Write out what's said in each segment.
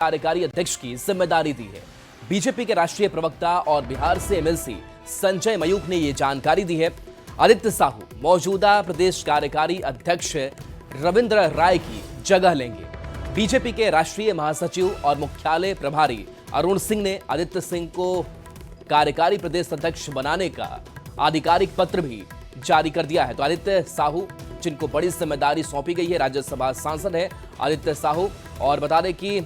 कार्यकारी अध्यक्ष की जिम्मेदारी दी है। बीजेपी के राष्ट्रीय प्रवक्ता और बिहार से एमएलसी संजय मयूख ने ये जानकारी दी है। आदित्य साहू मौजूदा प्रदेश कार्यकारी अध्यक्ष रविंद्र राय की जगह लेंगे। बीजेपी के राष्ट्रीय महासचिव और मुख्यालय प्रभारी अरुण सिंह ने आदित्य सिंह को कार्यकारी प्रदेश अध्यक्ष बनाने का आधिकारिक पत्र भी जारी कर दिया है। तो आदित्य साहू, जिनको बड़ी जिम्मेदारी सौंपी गई है, राज्यसभा सांसद है आदित्य साहू, और बता दें कि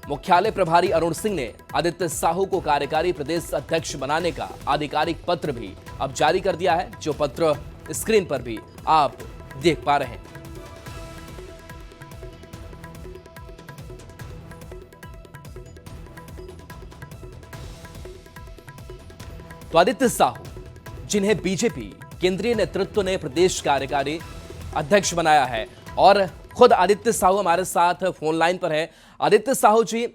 मुख्यालय प्रभारी अरुण सिंह ने आदित्य साहू को कार्यकारी प्रदेश अध्यक्ष बनाने का आधिकारिक पत्र भी अब जारी कर दिया है, जो पत्र स्क्रीन पर भी आप देख पा रहे हैं। तो आदित्य साहू, जिन्हें बीजेपी केंद्रीय नेतृत्व ने प्रदेश कार्यकारी अध्यक्ष बनाया है, और खुद आदित्य साहू हमारे साथ फोन लाइन पर है। आदित्य साहू जी,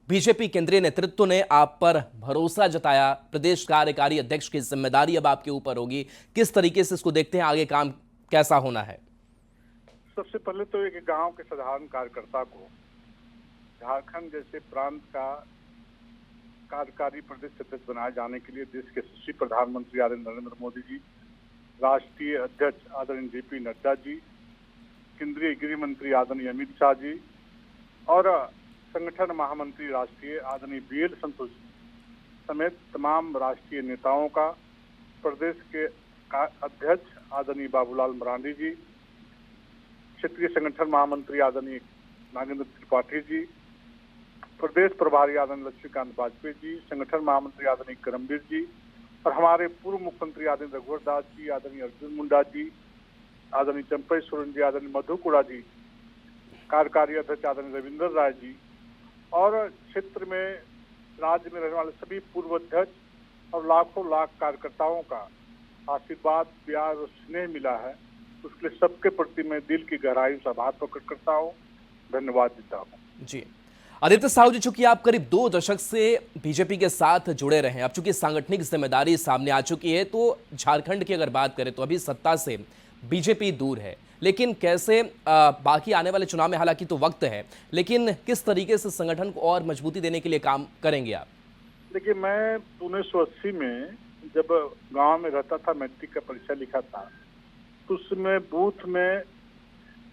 बीजेपी केंद्रीय नेतृत्व ने आप पर भरोसा जताया, प्रदेश कार्यकारी अध्यक्ष की जिम्मेदारी अब आपके ऊपर होगी, किस तरीके से इसको देखते हैं, आगे काम कैसा होना है? सबसे पहले तो एक गांव के साधारण कार्यकर्ता को झारखंड जैसे प्रांत का कार्यकारी प्रदेश अध्यक्ष बनाए जाने के लिए देश के यशस्वी प्रधानमंत्री आदरणीय नरेंद्र मोदी जी, राष्ट्रीय अध्यक्ष आदरणीय जेपी नड्डा जी, केंद्रीय गृह मंत्री आदरणीय अमित शाह जी और संगठन महामंत्री राष्ट्रीय आदरणीय बीएल संतोष जी समेत तमाम राष्ट्रीय नेताओं का, प्रदेश के अध्यक्ष आदरणीय बाबूलाल मरांडी जी, क्षेत्रीय संगठन महामंत्री आदरणीय नागेंद्र त्रिपाठी जी, प्रदेश प्रभारी आदरणीय लक्ष्मीकांत वाजपेयी जी, संगठन महामंत्री आदरणीय करमवीर जी और हमारे पूर्व मुख्यमंत्री आदरणीय रघुवर दास जी, आदरणीय अर्जुन मुंडा जी, आदरणीय चंपई सोरेन जी, आदरणीय मधु कुड़ा जी, कार्यकारी अध्यक्ष आदरणीय रविंद्र राय जी और क्षेत्र में राज्य में रहने वाले सभी पूर्व अध्यक्ष और लाखों लाख कार्यकर्ताओं का आशीर्वाद, प्यार और स्नेह मिला है। उसके लिए सबके प्रति मैं दिल की गहराई से आभार प्रकट करता हूँ, धन्यवाद देता हूँ। जी आदित्य साहू जी, चूंकि आप करीब 2 दशक से बीजेपी के साथ जुड़े रहे हैं, अब चूंकि सांगठनिक जिम्मेदारी सामने आ चुकी है, तो झारखंड की अगर बात करें तो अभी सत्ता से बीजेपी दूर है, लेकिन कैसे बाकी आने वाले चुनाव में, हालांकि तो वक्त है, लेकिन किस तरीके से संगठन को और मजबूती देने के लिए काम करेंगे आप? देखिए, मैं 1980 में जब गांव में रहता था, मैट्रिक का परीक्षा लिखा था, तो उसमें बूथ में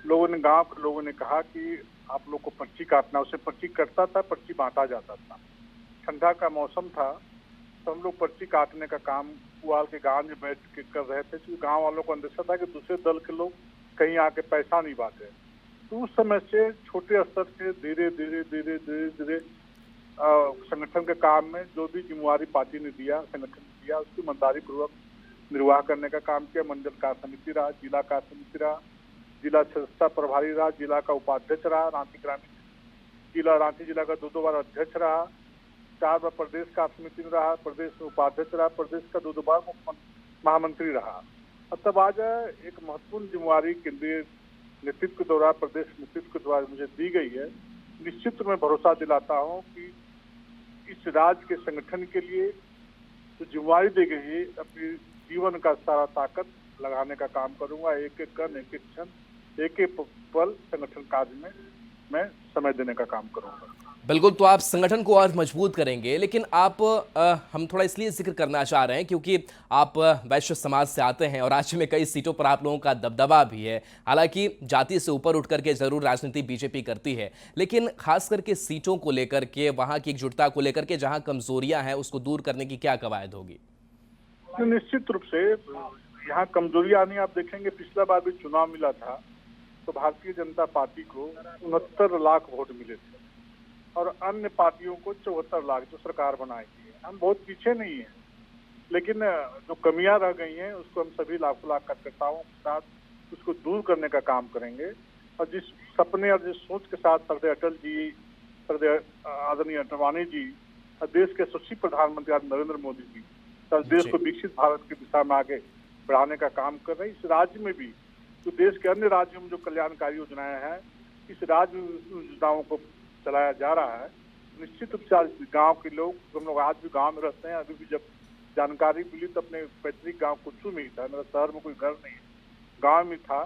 लोगों ने, गांव के लोगों ने कहा कि आप लोग को पर्ची काटना। उसे पर्ची कटता था, पर्ची बांटा जाता था। ठंडा का मौसम था, तो हम लोग पर्ची काटने का काम पुआल के गांव में बैठ के कर रहे थे, क्योंकि गांव वालों को अंदेशा था कि दूसरे दल के लोग कहीं आके पैसा नहीं बांटे। तो उस समय से छोटे स्तर से धीरे धीरे धीरे धीरे धीरे संगठन के काम में जो भी जिम्मेवारी पार्टी ने दिया, संगठन ने दिया, उसकी ईमानदारी पूर्वक निर्वाह करने का काम किया। मंडल कार्य समिति रहा, जिला कार्य समिति रहा, जिला सदस्यता प्रभारी रहा, जिला का उपाध्यक्ष रहा, रांची ग्रामीण जिला, रांची जिला का 2 बार अध्यक्ष रहा, 4 बार प्रदेश कार्य समिति में रहा, प्रदेश में उपाध्यक्ष रहा, प्रदेश का 2 बार महामंत्री रहा। और तब आज एक महत्वपूर्ण जिम्मेवारी केंद्रीय नेतृत्व के द्वारा, प्रदेश नेतृत्व के द्वारा मुझे दी गई है। निश्चित मैं भरोसा दिलाता हूँ कि इस राज्य के संगठन के लिए जो जिम्मेवारी दी गई है, अपनी जीवन का सारा ताकत लगाने का काम करूंगा। एक एक कण, एक एक क्षण, एक एक पल संगठन कार्य में मैं समय देने का काम करूंगा। बिल्कुल, तो आप संगठन को और मजबूत करेंगे, लेकिन आप हम थोड़ा इसलिए जिक्र करना चाह रहे हैं क्योंकि आप वैश्य समाज से आते हैं और राज्य में कई सीटों पर आप लोगों का दबदबा भी है। हालांकि जाति से ऊपर उठ करके जरूर राजनीति बीजेपी करती है, लेकिन खास करके सीटों को लेकर के, वहां की एकजुटता को लेकर के, जहां कमजोरियां हैं उसको दूर करने की क्या कवायद होगी? निश्चित रूप से यहाँ कमजोरियां नहीं। आप देखेंगे, पिछला बार भी चुनाव मिला था तो भारतीय जनता पार्टी को 69 लाख वोट मिले थे और अन्य पार्टियों को 74 लाख, जो सरकार बनाएगी। हम बहुत पीछे नहीं है, लेकिन जो कमियां रह गई हैं उसको हम सभी लाखों लाख कार्यकर्ताओं के साथ उसको दूर करने का काम करेंगे। और जिस सपने और जिस सोच के साथ सरदार अटल जी, सरदार आदरणीय अडवाणी जी और देश के यशस्वी प्रधानमंत्री नरेंद्र मोदी जी देश को विकसित भारत की दिशा में आगे बढ़ाने का काम कर रहे हैं, इस राज्य में भी जो देश के अन्य राज्यों में जो कल्याणकारी योजनाएं हैं, इस राज्य में योजनाओं को चलाया जा रहा है। निश्चित रूप से गांव के लोग, हम लोग आज भी गांव में रहते हैं, अभी भी जब जानकारी मिली तो अपने पैतृक गांव कुच्चू में ही था, मेरा शहर में कोई घर नहीं है, गांव में था,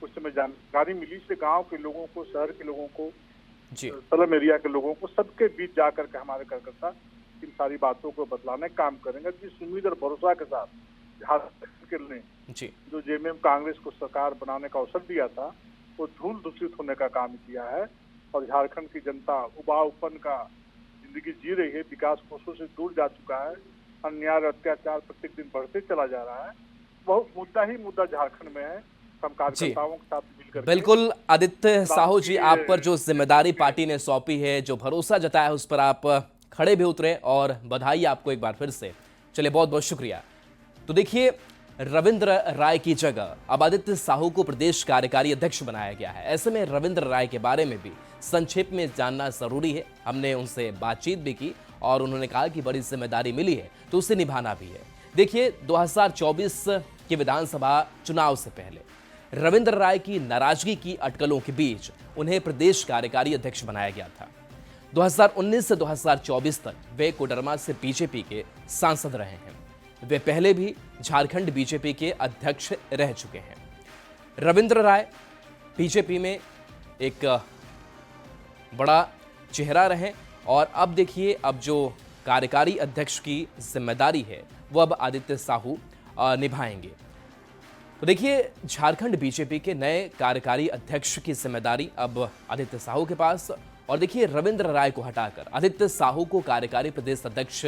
उस समय जानकारी मिली। इसलिए गांव के लोगों को, शहर के लोगों को जी स्लम एरिया के लोगों को सबके बीच जाकर के हमारे कार्यकर्ता इन सारी बातों को बदलाने का काम करेंगे। जिस उम्मीद और भरोसा के साथ झारखंड के लिए जी जो जेएमएम कांग्रेस को सरकार बनाने का अवसर दिया था, वो धूल दूषित होने का काम किया है और झारखंड की जनता उबाऊपन का जिंदगी जी रही है, विकास कोषों से दूर जा चुका है, अन्याय और अत्याचार प्रत्येक दिन बढ़ते चला जा रहा है। बहुत मुद्दा ही मुद्दा झारखंड में है। हम कार्यकर्ताओं के साथ मिलकर बिल्कुल आदित्य साहू जी, आप पर जो जिम्मेदारी पार्टी ने सौंपी है, जो भरोसा जताया उस पर आप खड़े भी उतरे और बधाई आपको एक बार फिर से। चलिए, बहुत बहुत शुक्रिया। तो देखिए, रविंद्र राय की जगह अब आदित्य साहू को प्रदेश कार्यकारी अध्यक्ष बनाया गया है। ऐसे में रविंद्र राय के बारे में भी संक्षेप में जानना जरूरी है। हमने उनसे बातचीत भी की और उन्होंने कहा कि बड़ी जिम्मेदारी मिली है तो उसे निभाना भी है। देखिए, 2024 के विधानसभा चुनाव से पहले रविंद्र राय की नाराजगी की अटकलों के बीच उन्हें प्रदेश कार्यकारी अध्यक्ष बनाया गया था। 2019 से 2024 तक वे कोडरमा से बीजेपी के सांसद रहे हैं। वे पहले भी झारखंड बीजेपी के अध्यक्ष रह चुके हैं। रविंद्र राय बीजेपी में एक बड़ा चेहरा रहे और अब देखिए, अब जो कार्यकारी अध्यक्ष की जिम्मेदारी है वो अब आदित्य साहू निभाएंगे। तो देखिए, झारखंड बीजेपी के नए कार्यकारी अध्यक्ष की जिम्मेदारी अब आदित्य साहू के पास। और देखिए, रविंद्र राय को हटाकर आदित्य साहू को कार्यकारी प्रदेश अध्यक्ष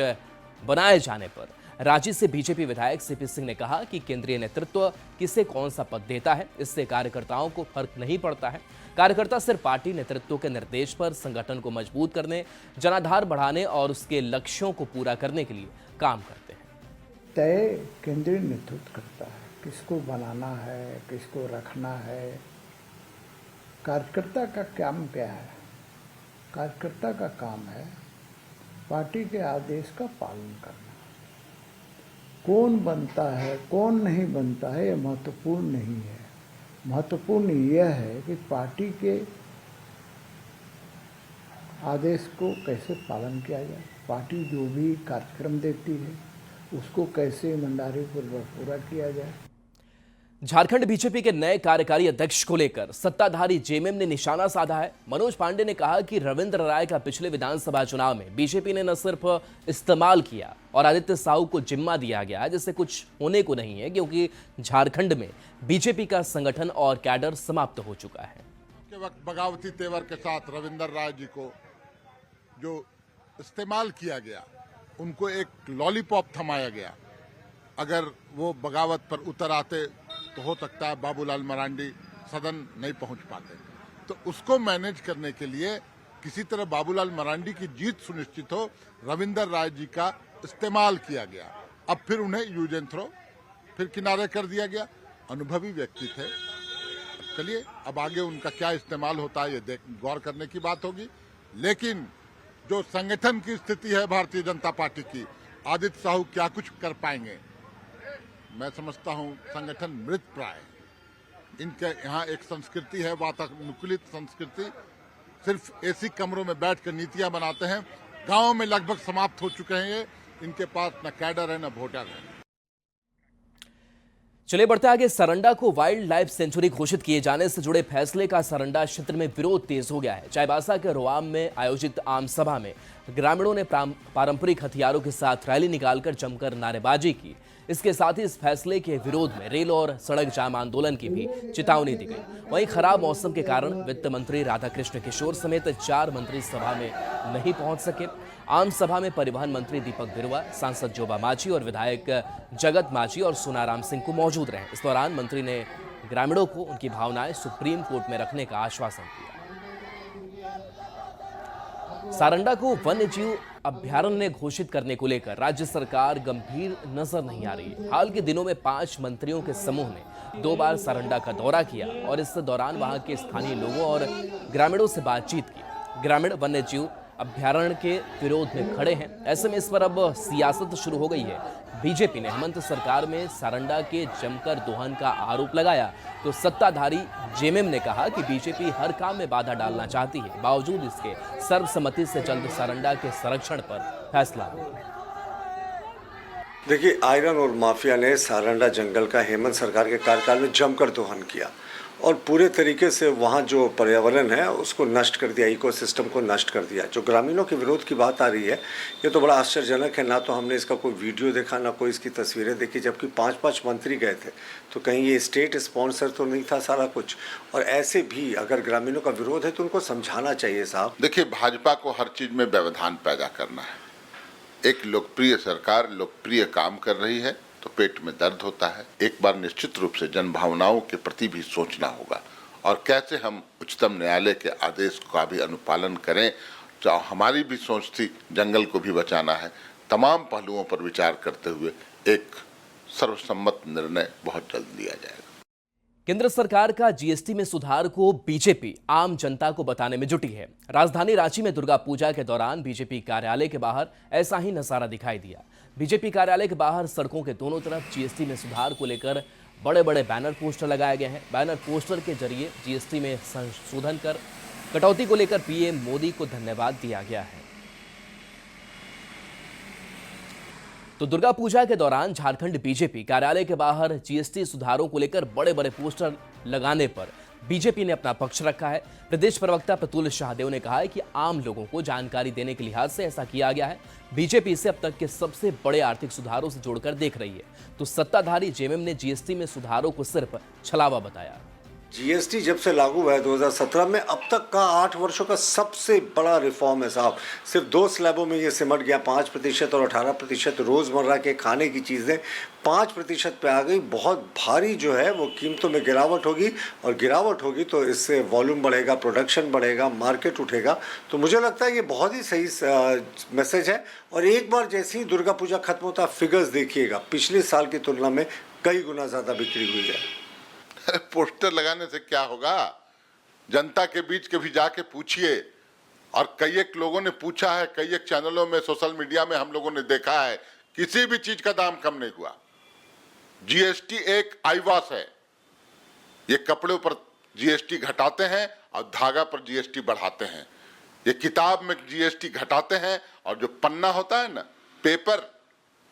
बनाए जाने पर रांची से बीजेपी विधायक सीपी सिंह ने कहा कि केंद्रीय नेतृत्व किसे कौन सा पद देता है, इससे कार्यकर्ताओं को फर्क नहीं पड़ता है। कार्यकर्ता सिर्फ पार्टी नेतृत्व के निर्देश पर संगठन को मजबूत करने, जनाधार बढ़ाने और उसके लक्ष्यों को पूरा करने के लिए काम करते हैं। तय केंद्रीय नेतृत्व करता है, किसको बनाना है, किसको रखना है। कार्यकर्ता का काम क्या है? कार्यकर्ता का काम है पार्टी के आदेश का पालन करना। कौन बनता है, कौन नहीं बनता है, यह महत्वपूर्ण नहीं है। महत्वपूर्ण यह है कि पार्टी के आदेश को कैसे पालन किया जाए। पार्टी जो भी कार्यक्रम देती है उसको कैसे ईमानदारी पूर्वक पूरा किया जाए। झारखंड बीजेपी के नए कार्यकारी अध्यक्ष को लेकर सत्ताधारी जेएमएम ने निशाना साधा है। मनोज पांडे ने कहा कि रविंद्र राय का पिछले विधानसभा चुनाव में बीजेपी ने न सिर्फ इस्तेमाल किया और आदित्य साहू को जिम्मा दिया गया, जिससे कुछ होने को नहीं है, क्योंकि झारखंड में बीजेपी का संगठन और कैडर समाप्त हो चुका है। के वक्त बगावती तेवर के साथ रविंद्र राय जी को जो इस्तेमाल किया गया, उनको एक लॉलीपॉप थमाया गया। अगर वो बगावत पर उतर आते तो हो सकता है बाबूलाल मरांडी सदन नहीं पहुंच पाते। तो उसको मैनेज करने के लिए किसी तरह बाबूलाल मरांडी की जीत सुनिश्चित हो, रविंद्र राय जी का इस्तेमाल किया गया। अब फिर उन्हें यूज एंड थ्रो फिर किनारे कर दिया गया। अनुभवी व्यक्ति थे। चलिए, अब आगे उनका क्या इस्तेमाल होता है ये गौर करने की बात होगी। लेकिन जो संगठन की स्थिति है भारतीय जनता पार्टी की, आदित्य साहू क्या कुछ कर पाएंगे? मैं समझता हूं संगठन मृत प्राय। इनके यहाँ एक संस्कृति है, वातानुकूलित संस्कृति। सिर्फ एसी कमरों में बैठकर नीतियां बनाते हैं। गांवों में लगभग समाप्त हो चुके हैं ये। इनके पास न कैडर है न वोटर है। चलिए, बढ़ते आगे। सरंडा को वाइल्ड लाइफ सेंचुरी घोषित किए जाने से जुड़े फैसले का सरंडा क्षेत्र में विरोध तेज हो गया है। चाईबासा के रोआम में आयोजित आम सभा में ग्रामीणों ने पारंपरिक हथियारों के साथ रैली निकालकर जमकर नारेबाजी की। इसके साथ ही इस फैसले के विरोध में रेल और सड़क जाम आंदोलन की भी चेतावनी दी गई। वहीं खराब मौसम के कारण वित्त मंत्री राधाकृष्ण किशोर समेत 4 मंत्री सभा में नहीं पहुंच सके। आम सभा में परिवहन मंत्री दीपक बिरुवा, सांसद जोबा मांझी और विधायक जगत मांझी और सोनाराम सिंह को मौजूद रहे। इस दौरान मंत्री ने ग्रामीणों को उनकी भावनाएं सुप्रीम कोर्ट में रखने का आश्वासन दिया। सारंडा को वन्य जीव अभ्यारण्य घोषित करने को लेकर राज्य सरकार गंभीर नजर नहीं आ रही है। हाल के दिनों में 5 मंत्रियों के समूह ने 2 बार सारंडा का दौरा किया और इस दौरान वहां के स्थानीय लोगों और ग्रामीणों से बातचीत की। ग्रामीण वन्य जीव अभ्यारण्य के विरोध में खड़े हैं। ऐसे में इस पर अब सियासत शुरू हो गई है। बीजेपी ने हेमंत सरकार में सारंडा के जमकर दोहन का आरोप लगाया तो सत्ताधारी जेएमएम ने कहा कि बीजेपी हर काम में बाधा डालना चाहती है। बावजूद इसके सर्वसम्मति से जल्द सारंडा के संरक्षण पर फैसला होगा। देखिए, आयरन और माफिया ने सारंडा जंगल का हेमंत सरकार के कार्यकाल में जमकर दोहन किया और पूरे तरीके से वहाँ जो पर्यावरण है उसको नष्ट कर दिया, इकोसिस्टम को नष्ट कर दिया। जो ग्रामीणों के विरोध की बात आ रही है, ये तो बड़ा आश्चर्यजनक है। ना तो हमने इसका कोई वीडियो देखा, ना कोई इसकी तस्वीरें देखी, जबकि 5-5 मंत्री गए थे। तो कहीं ये स्टेट स्पॉन्सर तो नहीं था सारा कुछ? और ऐसे भी अगर ग्रामीणों का विरोध है तो उनको समझाना चाहिए साहब। देखिए, भाजपा को हर चीज में व्यवधान पैदा करना है। एक लोकप्रिय सरकार लोकप्रिय काम कर रही है तो पेट में दर्द होता है। एक बार निश्चित रूप से जन भावनाओं के प्रति भी सोचना होगा और कैसे हम उच्चतम न्यायालय के आदेश का भी अनुपालन करें। जो हमारी भी सोच थी, जंगल को भी बचाना है। तमाम पहलुओं पर विचार करते हुए एक सर्वसम्मत निर्णय बहुत जल्द लिया जाएगा। केंद्र सरकार का जीएसटी में सुधार को बीजेपी आम जनता को बताने में जुटी है। राजधानी रांची में दुर्गा पूजा के दौरान बीजेपी कार्यालय के बाहर ऐसा ही नजारा दिखाई दिया। बीजेपी कार्यालय के बाहर सड़कों के दोनों तरफ जीएसटी में सुधार को लेकर बड़े बड़े बैनर पोस्टर लगाए गए हैं। बैनर पोस्टर के जरिए जीएसटी में संशोधन कर कटौती को लेकर पीएम मोदी को धन्यवाद दिया गया है। तो दुर्गा पूजा के दौरान झारखंड बीजेपी कार्यालय के बाहर जीएसटी सुधारों को लेकर बड़े बड़े पोस्टर लगाने पर बीजेपी ने अपना पक्ष रखा है। प्रदेश प्रवक्ता प्रतुल शाहदेव ने कहा है कि आम लोगों को जानकारी देने के लिहाज से ऐसा किया गया है। बीजेपी इसे अब तक के सबसे बड़े आर्थिक सुधारों से जोड़कर देख रही है। तो सत्ताधारी जेएमएम ने जीएसटी में सुधारों को सिर्फ छलावा बताया। जीएसटी जब से लागू हुआ है 2017 में, अब तक का 8 वर्षों का सबसे बड़ा रिफॉर्म है साहब। सिर्फ 2 स्लैबों में ये सिमट गया। 5% और 18% रोज़मर्रा के खाने की चीज़ें 5% पे आ गई। बहुत भारी जो है वो कीमतों में गिरावट होगी, और गिरावट होगी तो इससे वॉल्यूम बढ़ेगा, प्रोडक्शन बढ़ेगा, मार्केट उठेगा। तो मुझे लगता है ये बहुत ही सही मैसेज है। और एक बार जैसे ही दुर्गा पूजा खत्म होता, फिगर्स देखिएगा, पिछले साल की तुलना में कई गुना ज़्यादा बिक्री हुई है। पोस्टर लगाने से क्या होगा? जनता के बीच कभी जाके पूछिए। और कई एक लोगों ने पूछा है, कई एक चैनलों में, सोशल मीडिया में हम लोगों ने देखा है, किसी भी चीज का दाम कम नहीं हुआ। जीएसटी एक आईवास है। ये कपड़ों पर जीएसटी घटाते हैं और धागा पर जीएसटी बढ़ाते हैं। ये किताब में जीएसटी घटाते हैं और जो पन्ना होता है ना, पेपर,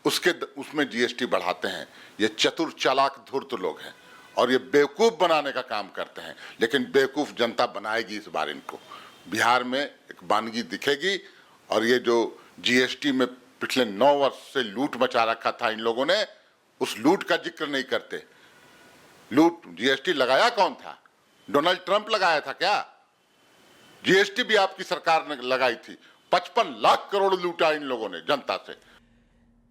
उसमें जीएसटी बढ़ाते हैं। ये चतुर चालाक धूर्त लोग हैं और ये बेवकूफ बनाने का काम करते हैं। लेकिन बेवकूफ जनता बनाएगी इस बार इनको। बिहार में एक वानगी दिखेगी। और ये जो जीएसटी में पिछले 9 वर्ष से लूट मचा रखा था इन लोगों ने, उस लूट का जिक्र नहीं करते। लूट, जीएसटी लगाया कौन था? डोनाल्ड ट्रंप लगाया था क्या? जीएसटी भी आपकी सरकार ने लगाई थी। 55 लाख करोड़ लूटा इन लोगों ने जनता से।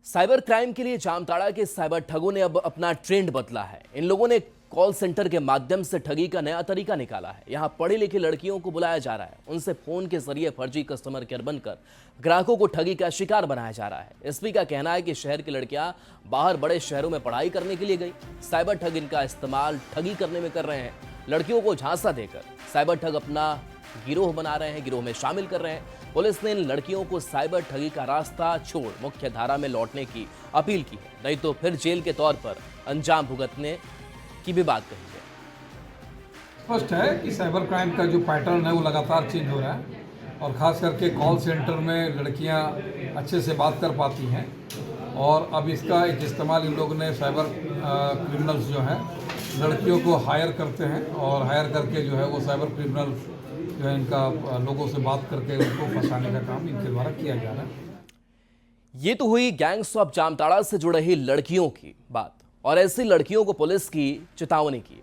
साइबर क्राइम के लिए जामताड़ा के साइबर ठगों ने अब अपना ट्रेंड बदला है। इन लोगों ने कॉल सेंटर के माध्यम से ठगी का नया तरीका निकाला है। यहां पढ़े लिखे लड़कियों को बुलाया जा रहा है, उनसे फोन के जरिए फर्जी कस्टमर केयर बनकर ग्राहकों को ठगी का शिकार बनाया जा रहा है। एसपी का कहना है कि शहर की लड़कियां बाहर बड़े शहरों में पढ़ाई करने के लिए गई। साइबर ठग इनका इस्तेमाल ठगी करने में कर रहे हैं। लड़कियों को झांसा देकर साइबर ठग अपना गिरोह बना रहे हैं, गिरोह में शामिल कर रहे हैं। पुलिस ने इन लड़कियों को साइबर ठगी का रास्ता छोड़ मुख्य धारा में लौटने की अपील की है, नहीं तो फिर जेल के तौर पर अंजाम भुगतने की भी बात कही है। स्पष्ट है कि साइबर क्राइम का जो पैटर्न है वो लगातार चेंज हो रहा है, और ख़ास करके कॉल सेंटर में लड़कियां अच्छे से बात कर पाती हैं। और अब इसका एक इस्तेमाल इन लोगों ने, साइबर क्रिमिनल्स जो हैं, लड़कियों को हायर करते हैं और हायर करके जो है वो साइबर क्रिमिनल जो है इनका लोगों से बात करके उनको फंसाने का काम इनके द्वारा किया जा रहा है। ये तो हुई गैंग्स ऑफ जामताड़ा से जुड़ रही लड़कियों की बात, और ऐसी लड़कियों को पुलिस की चेतावनी की।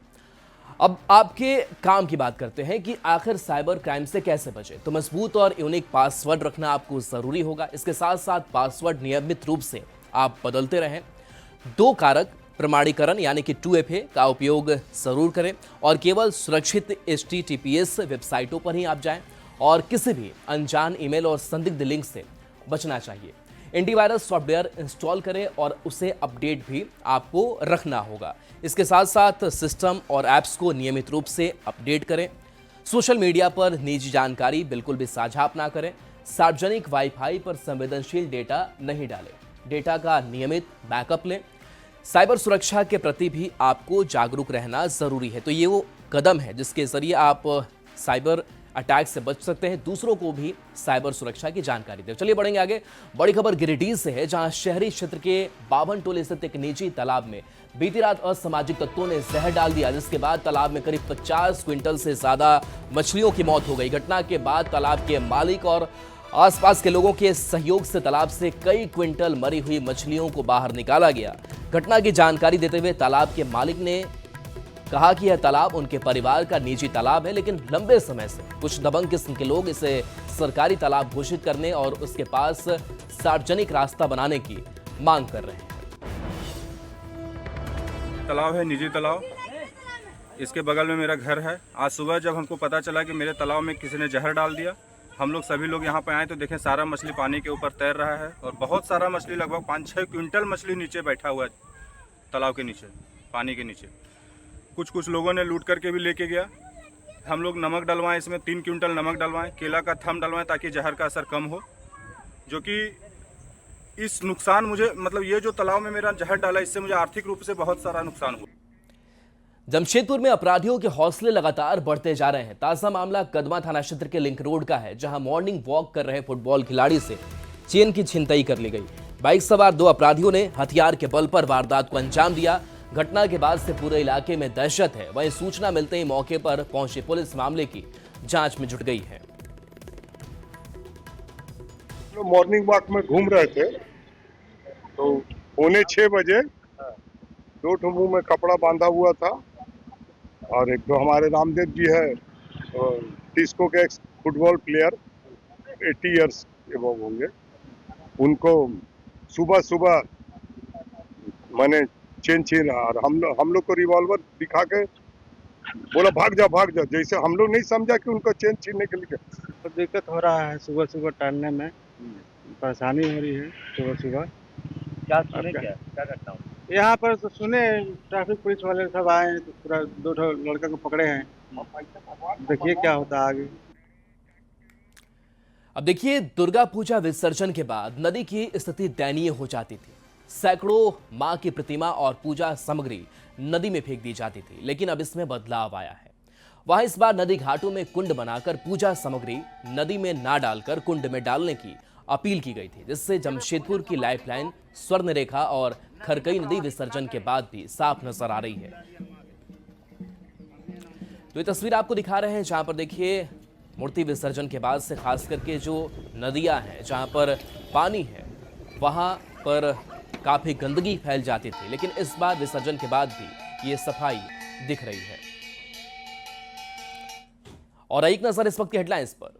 अब आपके काम की बात करते हैं कि आखिर साइबर क्राइम से कैसे बचे। तो मजबूत और यूनिक पासवर्ड रखना आपको जरूरी होगा। इसके साथ साथ पासवर्ड नियमित रूप से आप बदलते रहें। 2 कारक प्रमाणीकरण यानी कि 2FA का उपयोग जरूर करें, और केवल सुरक्षित HTTPS वेबसाइटों पर ही आप जाएं, और किसी भी अनजान ईमेल और संदिग्ध लिंक से बचना चाहिए। एंटीवायरस सॉफ्टवेयर इंस्टॉल करें और उसे अपडेट भी आपको रखना होगा। इसके साथ साथ सिस्टम और ऐप्स को नियमित रूप से अपडेट करें। सोशल मीडिया पर निजी जानकारी बिल्कुल भी साझा ना करें। सार्वजनिक वाईफाई पर संवेदनशील डेटा नहीं डालें। डेटा का नियमित बैकअप लें। साइबर सुरक्षा के प्रति भी आपको जागरूक रहना जरूरी है। तो ये वो कदम है जिसके जरिए आप साइबर अटैक से बच सकते हैं, दूसरों को भी साइबर सुरक्षा की जानकारी दें। चलिए बढ़ेंगे आगे। बड़ी खबर गिरिडीह से है, जहां शहरी क्षेत्र के बावन टोले स्थित एक निजी तालाब में बीती रात असामाजिक तत्वों ने जहर डाल दिया, जिसके बाद तालाब में करीब 50 क्विंटल से ज्यादा मछलियों की मौत हो गई। घटना के बाद तालाब के मालिक और आसपास के लोगों के सहयोग से तालाब से कई क्विंटल मरी हुई मछलियों को बाहर निकाला गया। घटना की जानकारी देते हुए तालाब के मालिक ने कहा कि यह तालाब उनके परिवार का निजी तालाब है, लेकिन लंबे समय से कुछ दबंग किस्म के लोग इसे सरकारी तालाब घोषित करने और उसके पास सार्वजनिक रास्ता बनाने की मांग कर रहे हैं। तालाब है निजी तालाब, इसके बगल में मेरा घर है। आज सुबह जब हमको पता चला कि मेरे तालाब में किसी ने जहर डाल दिया, हम लोग सभी लोग यहाँ पे आए तो देखें सारा मछली पानी के ऊपर तैर रहा है और बहुत सारा मछली, लगभग 5-6 क्विंटल मछली नीचे बैठा हुआ है तालाब के नीचे, पानी के नीचे। कुछ लोगों ने लूट करके भी लेके गया। हम लोग नमक डलवाएं, इसमें 3 क्विंटल नमक डलवाएं, केला का थम डलवाएं ताकि जहर का असर कम हो। जो कि इस नुकसान मुझे, मतलब ये जो तालाब में मेरा जहर डाला, इससे मुझे आर्थिक रूप से बहुत सारा नुकसान हुआ। जमशेदपुर में अपराधियों के हौसले लगातार बढ़ते जा रहे हैं। ताजा मामला कदमा थाना क्षेत्र के लिंक रोड का है, जहां मॉर्निंग वॉक कर रहे फुटबॉल खिलाड़ी से चेन की छिनतई कर ली गई। बाइक सवार 2 अपराधियों ने हथियार के बल पर वारदात को अंजाम दिया। घटना के बाद से पूरे इलाके में दहशत है। वहीं सूचना मिलते ही मौके पर पहुंची पुलिस मामले की जांच में जुट गई है। मॉर्निंग वॉक में घूम रहे थे तो 5:45 बजे 2 ठो मुंह में कपड़ा बांधा हुआ था और एक तो हमारे रामदेव जी है, टिस्को के x football player, 80 years above होंगे। उनको सुबह मैंने चेन छीन और हम लोग को रिवॉल्वर दिखा के बोला भाग जा। जैसे हम लोग नहीं समझा कि उनको चेन छीनने के लिए। तो दिक्कत हो रहा है, सुबह टहलने में परेशानी हो रही है। सुबह क्या सुने, क्या करता हूँ यहाँ पर तो सुने ट्रैफिक पुलिस वाले सब आए हैं, तो पूरा 2 ठो लड़का को पकड़े हैं। देखिए क्या होता है आगे। अब देखिए, दुर्गा पूजा विसर्जन के बाद नदी की स्थिति दयनीय हो जाती थी। सैकड़ों मां की प्रतिमा और पूजा सामग्री नदी में फेंक दी जाती थी, लेकिन अब इसमें बदलाव आया है। वहां इस बार नदी घाटों में कुंड बनाकर पूजा सामग्री नदी में ना डालकर कुंड में डालने की अपील की गई थी, जिससे जमशेदपुर की लाइफलाइन स्वर्ण रेखा और खरकई नदी विसर्जन के बाद भी साफ नजर आ रही है। तो ये तस्वीर आपको दिखा रहे हैं, जहां पर देखिए मूर्ति विसर्जन के बाद से खास करके जो नदियां हैं जहां पर पानी है वहां पर काफी गंदगी फैल जाती थी, लेकिन इस बार विसर्जन के बाद भी ये सफाई दिख रही है। और एक नजर इस वक्त की हेडलाइंस पर।